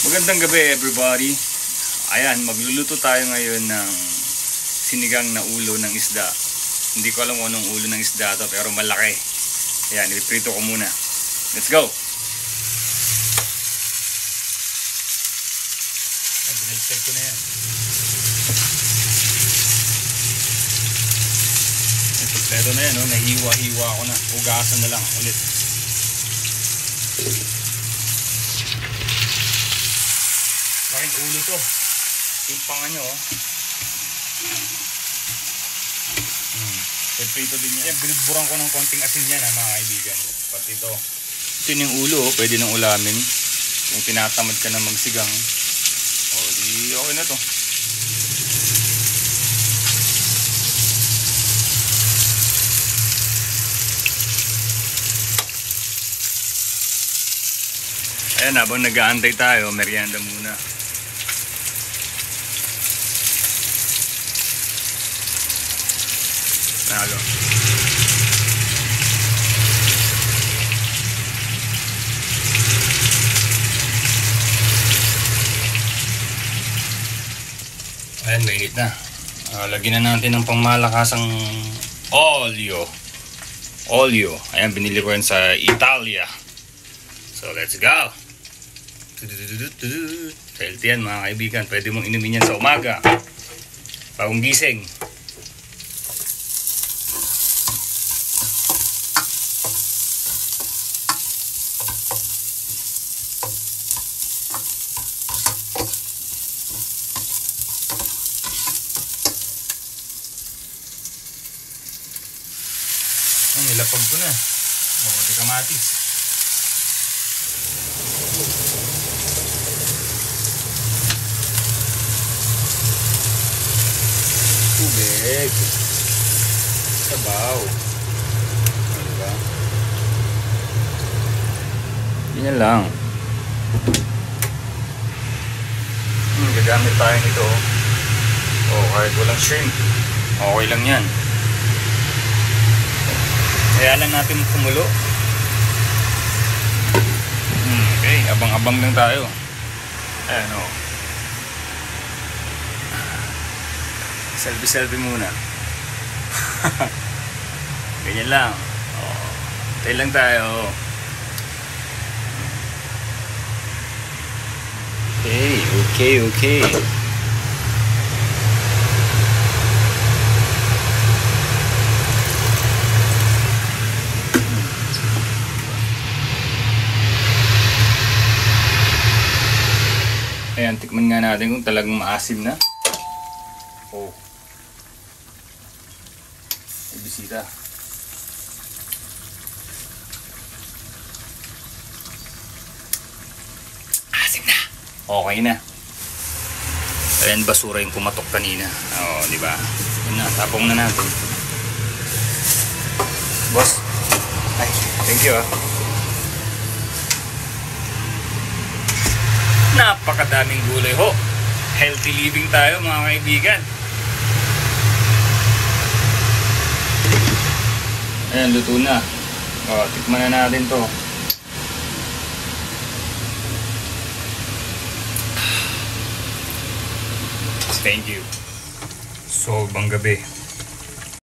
Magandang gabi everybody. Ayan, magluluto tayo ngayon ng sinigang na ulo ng isda. Hindi ko alam kung anong ulo ng isda to, pero malaki. Ayan, ipiprito ko muna. Let's go! Binalsag ko na yan. Pero na yan, oh, nahiwa-hiwa ko na. Ugasan na lang ulit. Laking ulo to. Yung panga nyo, oh. Peprito din yan. Binudburan ko ng konting asin yan, mga kaibigan. Pati ito. Ito yung ulo, oh. Pwede nang ulamin. Kung tinatamad ka na magsigang. O, di okay na to. Ayan, habang nag-aantay tayo, merienda muna. Nalo. Ayan, mainit na. Lagyan na natin ng pangmalakasang olyo. Ayan, binili ko yan sa Italia. So, let's go! Healthy yan, mga kaibigan. Pwede mong inumin yan sa umaga. Bagong gising. Nilapag ko na. Di kamatis. Tubig. Sabaw. Diba? Yan lang. Gagamit tayo nito. Kahit walang shrimp. Okay lang yan. Kaya lang natin kumulo. Okay, abang-abang lang tayo. Ayan o. Selfie muna. Ganyan lang. Tayo lang tayo. Okay. Ayan, tikman nga natin kung talagang maasim na. May bisita. Asim na. Okay na. Ayan, basura yung kumatok kanina. Di ba? Yun na, tapong na natin. Boss. Ay, thank you Napakadaming gulay ho. Healthy living tayo, mga kaibigan. Ayan, luto na. Tikman na natin to. Thank you. Sobrang gabi.